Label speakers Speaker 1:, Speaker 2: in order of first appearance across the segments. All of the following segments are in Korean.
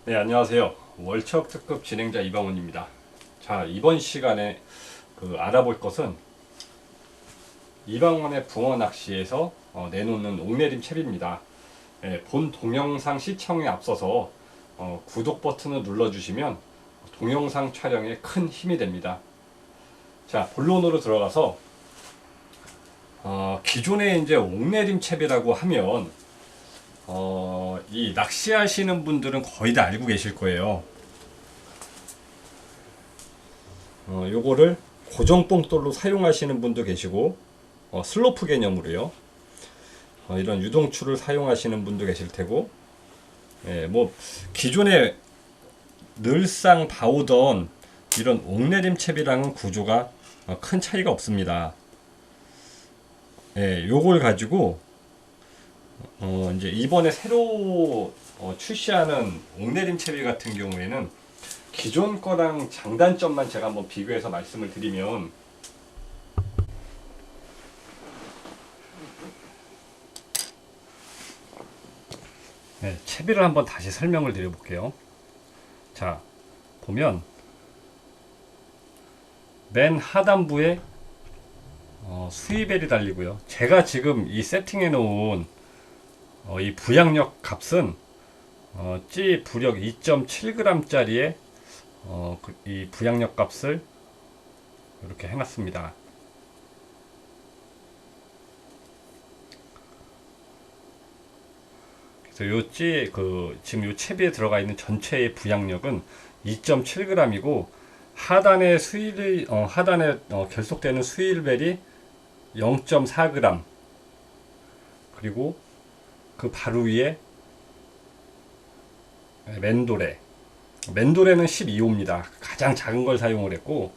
Speaker 1: 네, 안녕하세요. 월척 특급 진행자 이방훈입니다. 자, 이번 시간에 알아볼 것은 이방훈의 붕어 낚시에서 내놓는 옥내림 채비입니다. 본 동영상 시청에 앞서서 구독 버튼을 눌러주시면 동영상 촬영에 큰 힘이 됩니다. 자, 본론으로 들어가서 기존에 이제 옥내림 채비라고 하면 이 낚시하시는 분들은 거의 다 알고 계실 거예요. 요거를 고정 뽕돌로 사용하시는 분도 계시고, 슬로프 개념으로요. 이런 유동추를 사용하시는 분도 계실 테고, 뭐 기존에 늘상 봐오던 이런 옥내림 채비랑은 구조가 큰 차이가 없습니다. 요걸 가지고 이제 이번에 새로 출시하는 옥내림 채비 같은 경우에는 기존 거랑 장단점만 제가 한번 비교해서 말씀을 드리면, 채비를 한번 다시 설명을 드려볼게요. 자, 보면 맨 하단부에 수위벨이 달리고요. 제가 지금 이 세팅해 놓은 이 부양력 값은 찌 부력 2.7g 짜리의 이 부양력 값을 이렇게 해놨습니다. 그래서 지금 요 채비에 들어가 있는 전체의 부양력은 2.7g이고 하단에 결속되는 수일벨이 0.4g, 그리고 그 바로 위에 맨도레는 12호입니다. 가장 작은 걸 사용을 했고,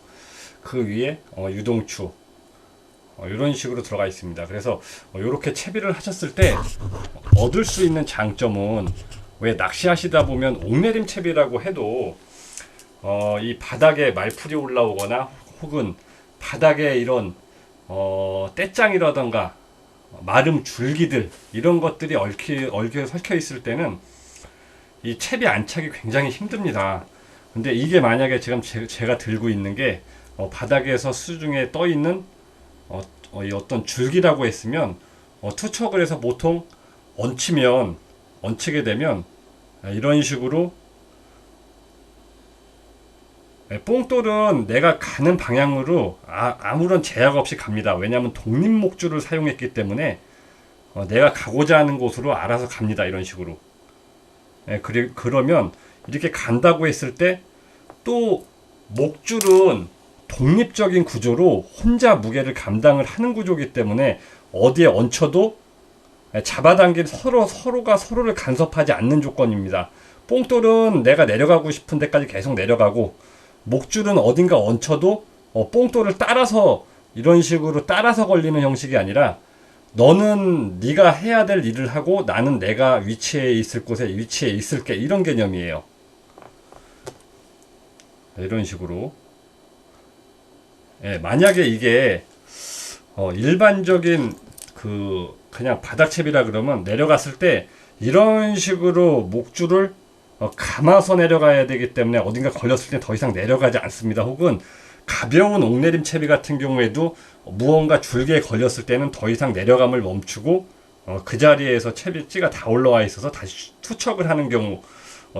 Speaker 1: 그 위에 유동추 이런 식으로 들어가 있습니다. 그래서 이렇게 채비를 하셨을 때 얻을 수 있는 장점은, 왜 낚시하시다 보면 옥내림 채비라고 해도 이 바닥에 말풀이 올라오거나 혹은 바닥에 이런 떼짱이라던가 마름 줄기들 이런 것들이 얽혀 설켜 있을 때는 이 채비 안착이 굉장히 힘듭니다. 근데 이게 만약에 지금 제가 들고 있는 게 바닥에서 수중에 떠 있는 이 어떤 줄기라고 했으면 투척을 해서 보통 얹히게 되면 이런 식으로 뽕돌은 내가 가는 방향으로 아무런 제약 없이 갑니다. 왜냐하면 독립 목줄을 사용했기 때문에 내가 가고자 하는 곳으로 알아서 갑니다. 이런 식으로. 그러면 이렇게 간다고 했을 때 또 목줄은 독립적인 구조로 혼자 무게를 감당을 하는 구조이기 때문에 어디에 얹혀도 잡아당긴 서로가 서로를 간섭하지 않는 조건입니다. 뽕돌은 내가 내려가고 싶은 데까지 계속 내려가고, 목줄은 어딘가 얹혀도 뽕돌을 따라서 이런 식으로 따라서 걸리는 형식이 아니라, 너는 네가 해야 될 일을 하고 나는 내가 위치해 있을 곳에 위치해 있을게, 이런 개념이에요. 이런 식으로. 만약에 이게 일반적인 그냥 바닥채비라 그러면 내려갔을 때 이런 식으로 목줄을 감아서 내려가야 되기 때문에 어딘가 걸렸을 때 더 이상 내려가지 않습니다. 혹은 가벼운 옥내림 채비 같은 경우에도 무언가 줄기에 걸렸을 때는 더 이상 내려감을 멈추고 그 자리에서 찌가 다 올라와 있어서 다시 투척을 하는 경우,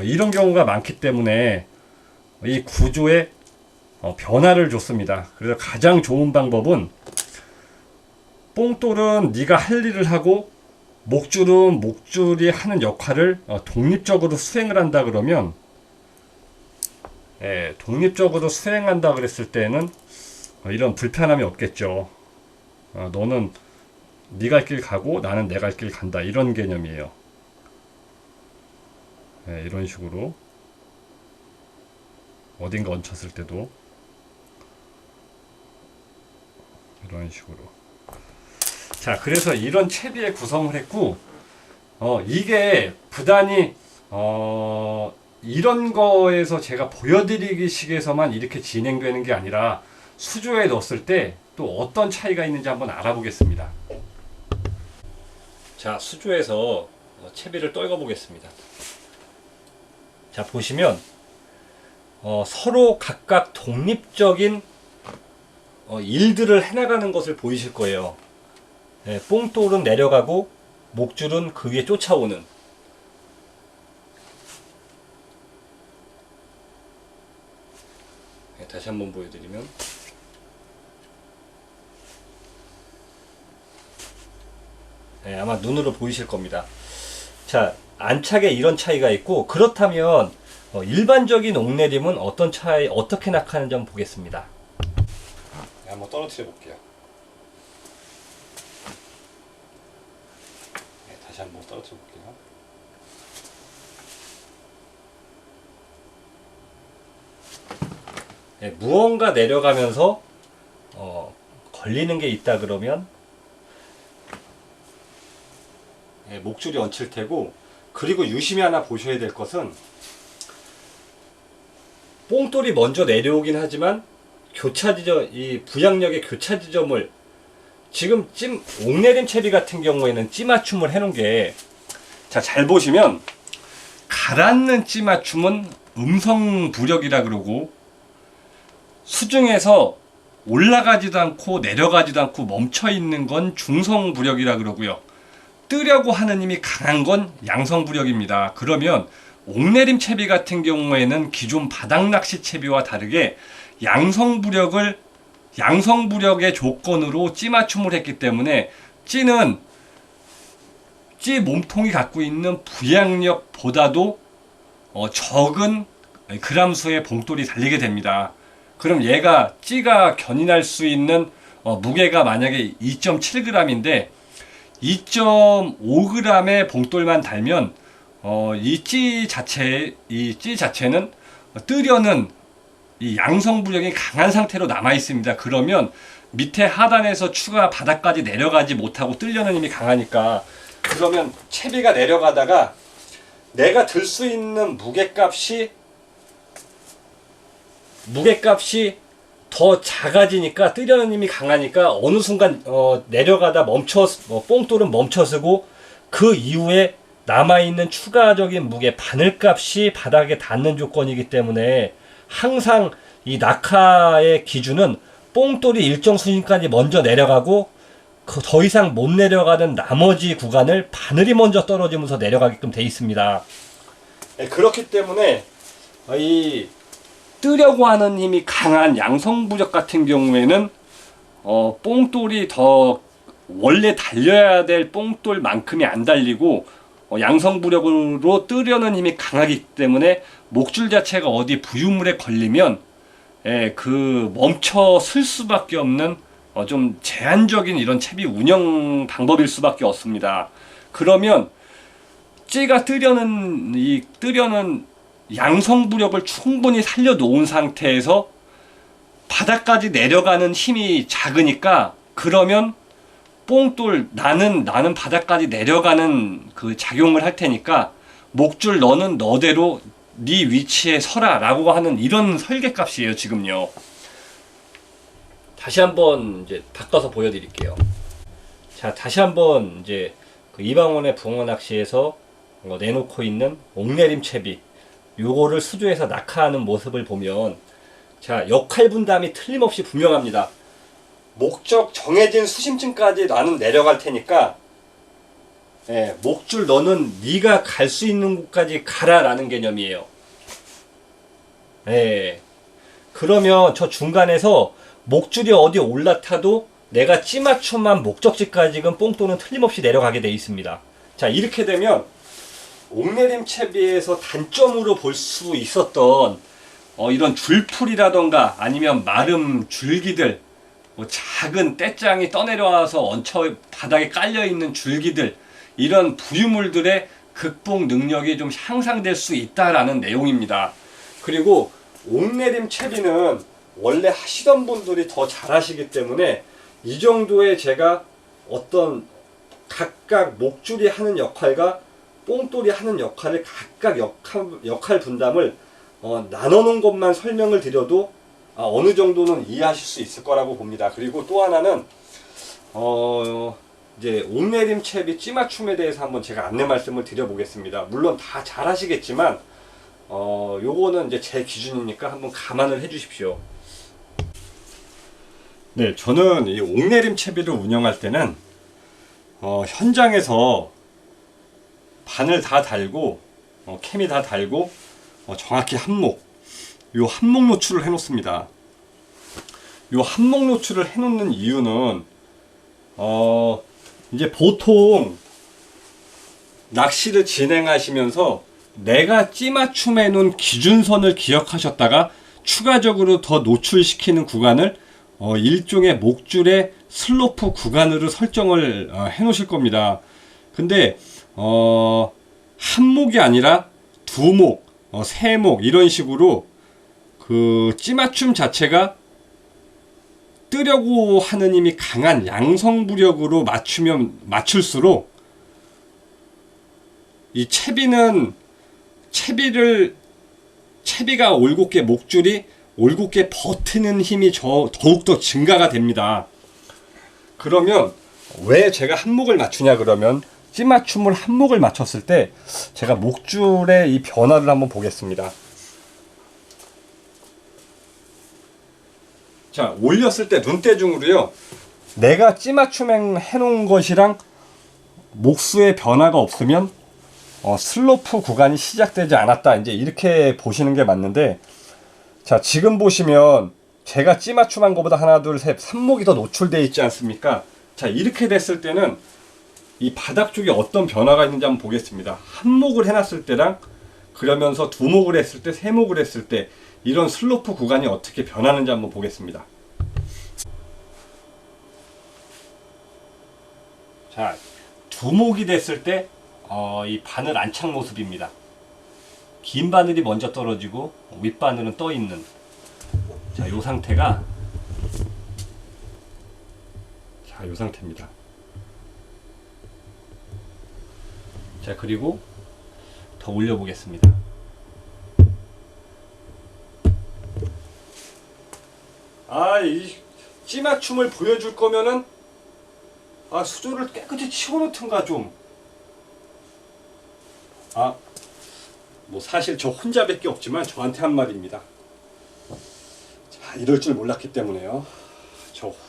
Speaker 1: 이런 경우가 많기 때문에 이 구조에 변화를 줬습니다. 그래서 가장 좋은 방법은, 뽕돌은 네가 할 일을 하고 목줄은 목줄이 하는 역할을 독립적으로 수행을 한다 그러면, 독립적으로 수행한다 그랬을 때는 이런 불편함이 없겠죠. 너는 네가 갈 길 가고 나는 내가 갈 길 간다, 이런 개념이에요. 이런 식으로 어딘가 얹혔을 때도 이런 식으로. 자, 그래서 이런 채비에 구성을 했고, 이게 부단히 이런 거에서 제가 보여드리기 식에서만 이렇게 진행되는 게 아니라 수조에 넣었을 때 또 어떤 차이가 있는지 한번 알아보겠습니다. 자, 수조에서 채비를 떨궈 보겠습니다. 자, 보시면 서로 각각 독립적인 일들을 해나가는 것을 보이실 거예요. 예, 뽕돌은 내려가고 목줄은 그 위에 쫓아오는. 예, 다시 한번 보여드리면, 예, 아마 눈으로 보이실 겁니다. 자, 안착에 이런 차이가 있고, 그렇다면 일반적인 옥내림은 어떤 차이, 어떻게 낙하는지 한번 보겠습니다. 네, 한번 떨어뜨려 볼게요. 네, 다시 한번 떨어뜨려 볼게요. 네, 무언가 내려가면서 걸리는 게 있다 그러면 네, 목줄이 얹힐 테고, 그리고 유심히 하나 보셔야 될 것은 뽕돌이 먼저 내려오긴 하지만 교차 지점, 이 부양력의 교차 지점을 지금 옥내림 채비 같은 경우에는 찌맞춤을 해놓은 게, 자, 잘 보시면 가라앉는 찌맞춤은 음성 부력이라 그러고, 수중에서 올라가지도 않고 내려가지도 않고 멈춰 있는 건 중성 부력이라 그러고요. 뜨려고 하는 힘이 강한 건 양성 부력입니다. 그러면 옥내림 채비 같은 경우에는 기존 바닥 낚시 채비와 다르게 양성 부력의 조건으로 찌 맞춤을 했기 때문에 찌는 찌 몸통이 갖고 있는 부양력보다도 적은 그람수의 봉돌이 달리게 됩니다. 그럼 얘가 찌가 견인할 수 있는 무게가 만약에 2.7g인데 2.5g의 봉돌만 달면 이 찌 자체는 뜨려는 이 양성부력이 강한 상태로 남아 있습니다. 그러면 밑에 하단에서 추가 바닥까지 내려가지 못하고 뜨려는 힘이 강하니까, 그러면 채비가 내려가다가 내가 들 수 있는 무게값이 더 작아지니까, 뜨려는 힘이 강하니까 어느 순간 내려가다 뽕돌은 멈춰서고, 그 이후에 남아있는 추가적인 무게 바늘값이 바닥에 닿는 조건이기 때문에 항상 이 낙하의 기준은 뽕돌이 일정 수준까지 먼저 내려가고 더 이상 못 내려가는 나머지 구간을 바늘이 먼저 떨어지면서 내려가게끔 되어 있습니다. 그렇기 때문에 이 뜨려고 하는 힘이 강한 양성부적 같은 경우에는 뽕돌이 더 원래 달려야 될 뽕돌만큼이 안 달리고 양성부력으로 뜨려는 힘이 강하기 때문에 목줄 자체가 어디 부유물에 걸리면 그 멈춰 쓸 수밖에 없는 좀 제한적인 이런 채비 운영 방법일 수밖에 없습니다. 그러면 찌가 뜨려는 양성부력을 충분히 살려놓은 상태에서 바닥까지 내려가는 힘이 작으니까, 그러면 뽕돌 나는 바닥까지 내려가는 그 작용을 할 테니까 목줄 너는 너대로 네 위치에 서라 라고 하는 이런 설계값이에요 지금요. 다시 한번 이제 바꿔서 보여드릴게요. 자, 다시 한번 이제 그 이방원의 붕어 낚시에서 내놓고 있는 옥내림 채비, 요거를 수조에서 낙하하는 모습을 보면, 자, 역할 분담이 틀림없이 분명합니다. 목적 정해진 수심층까지 나는 내려갈 테니까 목줄 너는 네가 갈 수 있는 곳까지 가라 라는 개념이에요. 그러면 저 중간에서 목줄이 어디 올라타도 내가 찌맞춤한 목적지까지는 뽕돌은 틀림없이 내려가게 되어 있습니다. 자, 이렇게 되면 옥내림 채비에서 단점으로 볼 수 있었던 이런 줄풀이라던가 아니면 마름 줄기들, 작은 떼짱이 떠내려와서 얹혀 바닥에 깔려있는 줄기들, 이런 부유물들의 극복 능력이 좀 향상될 수 있다라는 내용입니다. 그리고 옥내림 채비는 원래 하시던 분들이 더 잘하시기 때문에 이 정도의 제가 어떤 각각 목줄이 하는 역할과 뽕돌이 하는 역할을 각각 역할 분담을 나눠놓은 것만 설명을 드려도 어느 정도는 이해하실 수 있을 거라고 봅니다. 그리고 또 하나는 이제 옥내림 채비 찌맞춤에 대해서 한번 제가 안내 말씀을 드려보겠습니다. 물론 다 잘 하시겠지만 요거는 이제 제 기준이니까 한번 감안을 해 주십시오. 네, 저는 이 옥내림 채비를 운영할 때는 현장에서 바늘 다 달고 캠이 다 달고 정확히 요 한목 노출을 해 놓습니다. 요 한목 노출을 해 놓는 이유는 이제 보통 낚시를 진행하시면서 내가 찌맞춤해 놓은 기준선을 기억하셨다가 추가적으로 더 노출시키는 구간을 일종의 목줄의 슬로프 구간으로 설정을 해 놓으실 겁니다. 근데 한 목이 아니라 두 목, 세 목 이런 식으로 그 찌맞춤 자체가 뜨려고 하는 힘이 강한 양성부력으로 맞출수록 이 채비가 올곧게 목줄이 올곧게 버티는 힘이 더욱더 증가가 됩니다. 그러면 왜 제가 한목을 맞추냐 그러면 찌맞춤을 한목을 맞췄을 때 제가 목줄의 이 변화를 한번 보겠습니다. 자, 올렸을 때 눈대중으로요. 내가 찌맞춤 해놓은 것이랑 목수의 변화가 없으면 슬로프 구간이 시작되지 않았다. 이제 이렇게 보시는 게 맞는데, 자, 지금 보시면 제가 찌맞춤한 것보다 하나, 둘, 셋, 3목이 더 노출되어 있지 않습니까? 자, 이렇게 됐을 때는 이 바닥 쪽에 어떤 변화가 있는지 한번 보겠습니다. 한 목을 해놨을 때랑 그러면서 두 목을 했을 때, 세 목을 했을 때 이런 슬로프 구간이 어떻게 변하는지 한번 보겠습니다. 자, 두 목이 됐을 때 이 바늘 안착 모습입니다. 긴 바늘이 먼저 떨어지고 윗바늘은 떠 있는, 자, 요 상태가, 자, 요 상태입니다. 자, 그리고 더 올려 보겠습니다. 이 찌맞춤을 보여줄 거면은 수조를 깨끗이 치워놓든가 좀. 뭐 사실 저 혼자밖에 없지만 저한테 한 말입니다. 자, 이럴 줄 몰랐기 때문에요.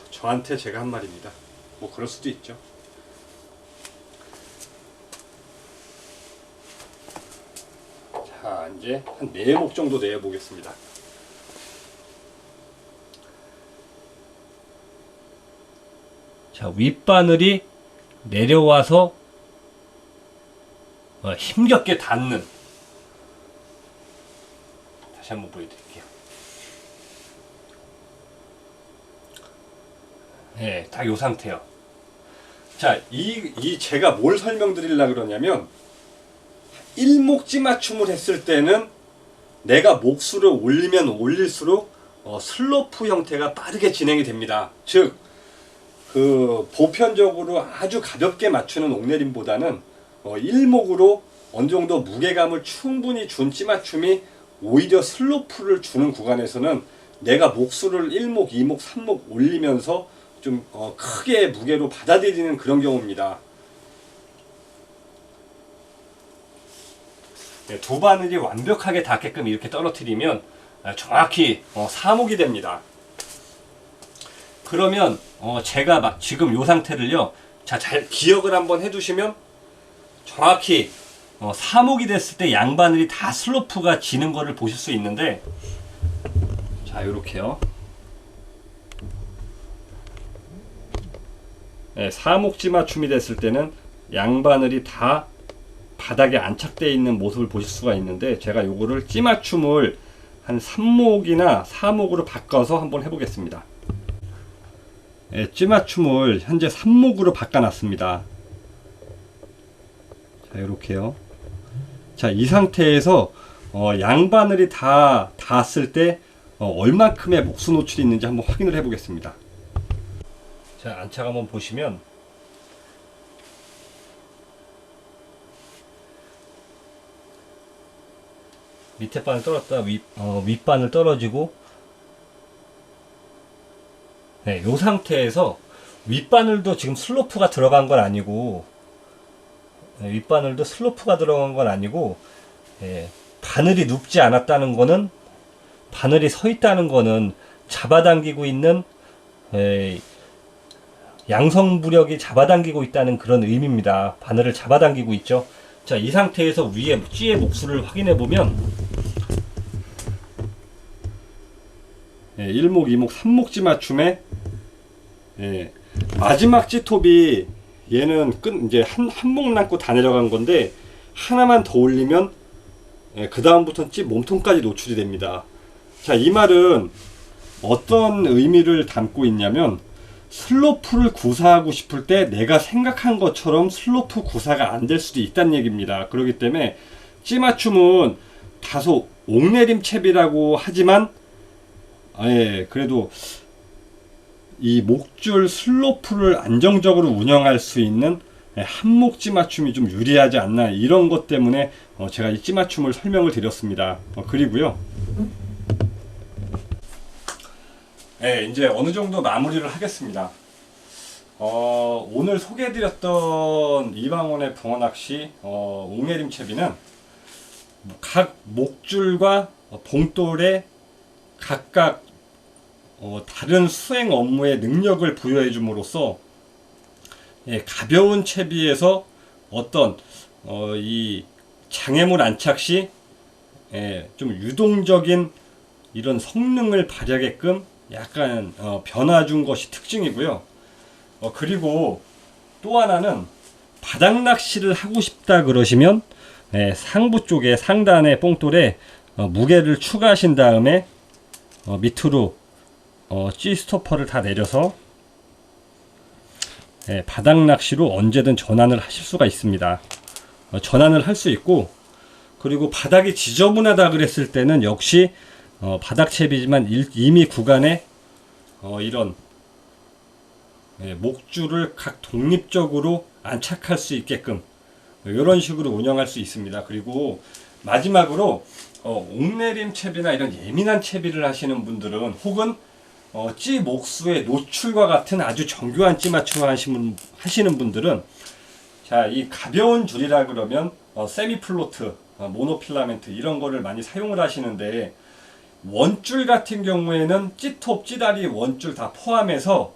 Speaker 1: 저한테 제가 한 말입니다. 뭐 그럴 수도 있죠. 자, 이제 한 4목 정도 내보겠습니다. 자, 윗바늘이 내려와서 힘겹게 닿는, 다시 한번 보여드릴게요. 네, 딱 요 상태요. 자, 제가 뭘 설명드리려고 그러냐면, 일목 찌맞춤을 했을 때는 내가 목수를 올리면 올릴수록 슬로프 형태가 빠르게 진행이 됩니다. 즉, 보편적으로 아주 가볍게 맞추는 옥내림보다는 일목으로 어느 정도 무게감을 충분히 준 찌맞춤이 오히려 슬로프를 주는 구간에서는 내가 목수를 1목, 2목, 3목 올리면서 좀 크게 무게로 받아들이는 그런 경우입니다. 네, 두 바늘이 완벽하게 닿게끔 이렇게 떨어뜨리면 정확히 4목이 됩니다. 그러면 제가 지금 이 상태를요, 자, 잘 기억을 한번 해두시면 정확히 4목이 됐을 때 양바늘이 다 슬로프가 지는 거를 보실 수 있는데, 자, 요렇게요. 네, 4목 찌맞춤이 됐을 때는 양바늘이 다 바닥에 안착되어 있는 모습을 보실 수가 있는데, 제가 요거를 찌맞춤을 한 3목이나 4목으로 바꿔서 한번 해보겠습니다. 네, 찌맞춤을 현재 3목으로 바꿔놨습니다. 자, 요렇게요. 자, 이 상태에서 양바늘이 다 닿았을 때 얼마큼의 목수 노출이 있는지 한번 확인을 해 보겠습니다. 자, 안착 한번 보시면 밑에 바늘 떨어졌다 윗바늘 떨어지고, 네, 요 상태에서 윗바늘도 지금 슬로프가 들어간 건 아니고, 윗바늘도 슬로프가 들어간 건 아니고, 바늘이 눕지 않았다는 거는, 바늘이 서 있다는 거는 잡아당기고 있는 양성부력이 잡아당기고 있다는 그런 의미입니다. 바늘을 잡아당기고 있죠. 자, 이 상태에서 위에 찌의 목수를 확인해 보면 1목, 2목, 3목지 맞춤에 마지막 찌톱이 얘는 이제 한 목 남고 다 내려간 건데 하나만 더 올리면 그 다음부터는 찌 몸통까지 노출이 됩니다. 자, 이 말은 어떤 의미를 담고 있냐면 슬로프를 구사하고 싶을 때 내가 생각한 것처럼 슬로프 구사가 안 될 수도 있다는 얘기입니다. 그렇기 때문에 찌 맞춤은 다소 옥내림 채비라고 하지만 그래도 이 목줄 슬로프를 안정적으로 운영할 수 있는 한목 찌 맞춤이 좀 유리하지 않나, 이런 것 때문에 제가 이 찌 맞춤을 설명을 드렸습니다. 그리고요, 이제 어느 정도 마무리를 하겠습니다. 오늘 소개해드렸던 이방원의 붕어낚시 옥내림 채비는 각 목줄과 봉돌에 각각 다른 수행 업무의 능력을 부여해 줌으로써 가벼운 채비에서 어떤 이 장애물 안착 시 좀 유동적인 이런 성능을 발휘하게끔 약간 변화 준 것이 특징이고요. 그리고 또 하나는 바닥 낚시를 하고 싶다 그러시면 상부 쪽에 상단의 뽕돌에 무게를 추가하신 다음에 밑으로 찌 스토퍼를 다 내려서 바닥 낚시로 언제든 전환을 하실 수가 있습니다. 전환을 할 수 있고, 그리고 바닥이 지저분하다 그랬을 때는 역시 바닥 채비지만 이미 구간에 이런 목줄을 각 독립적으로 안착할 수 있게끔 이런 식으로 운영할 수 있습니다. 그리고 마지막으로 옥내림 채비나 이런 예민한 채비를 하시는 분들은, 혹은 찌 목수의 노출과 같은 아주 정교한 찌 맞춤을 하시는 분들은, 자, 이 가벼운 줄이라 그러면 세미 플로트, 모노필라멘트 이런 거를 많이 사용을 하시는데, 원줄 같은 경우에는 찌톱, 찌다리, 원줄 다 포함해서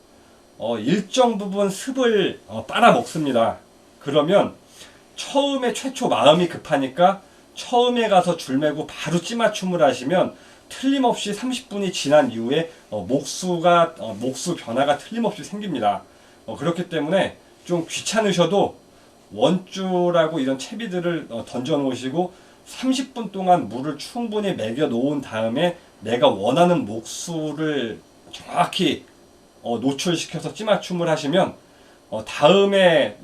Speaker 1: 일정 부분 습을 빨아먹습니다. 그러면 처음에 최초 마음이 급하니까 처음에 가서 줄 매고 바로 찌 맞춤을 하시면 틀림없이 30분이 지난 이후에 목수 변화가 틀림없이 생깁니다. 그렇기 때문에 좀 귀찮으셔도 원줄하고 이런 채비들을 던져 놓으시고 30분 동안 물을 충분히 매겨 놓은 다음에 내가 원하는 목수를 정확히 노출시켜서 찌 맞춤을 하시면 다음에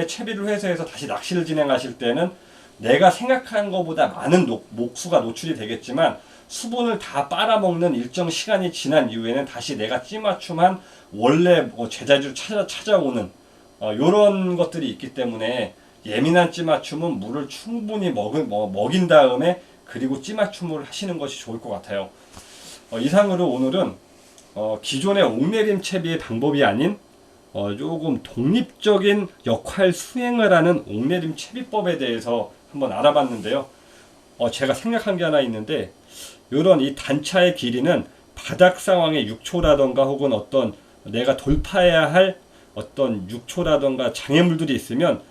Speaker 1: 채비를 회수해서 다시 낚시를 진행하실 때는 내가 생각한 것보다 많은 목수가 노출이 되겠지만 수분을 다 빨아먹는 일정 시간이 지난 이후에는 다시 내가 찌 맞춤한 원래 제자리로 찾아오는 요런 것들이 있기 때문에 예민한 찌 맞춤은 물을 충분히 먹인 다음에 그리고 찌 맞춤을 하시는 것이 좋을 것 같아요. 이상으로 오늘은 기존의 옥내림 채비의 방법이 아닌 조금 독립적인 역할 수행을 하는 옥내림 채비법에 대해서 한번 알아봤는데요. 제가 생각한 게 하나 있는데, 이런 이 단차의 길이는 바닥 상황의 6초라던가 혹은 어떤 내가 돌파해야 할 어떤 6초라던가 장애물들이 있으면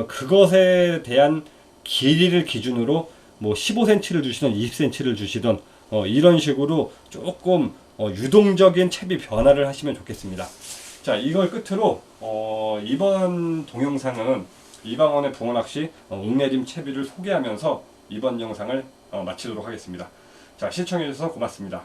Speaker 1: 그것에 대한 길이를 기준으로 뭐 15cm를 주시던 20cm를 주시던 이런 식으로 조금 유동적인 채비 변화를 하시면 좋겠습니다. 자, 이걸 끝으로 이번 동영상은 이방원의 붕어낚시 옥내림 채비를 소개하면서 이번 영상을 마치도록 하겠습니다. 자, 시청해주셔서 고맙습니다.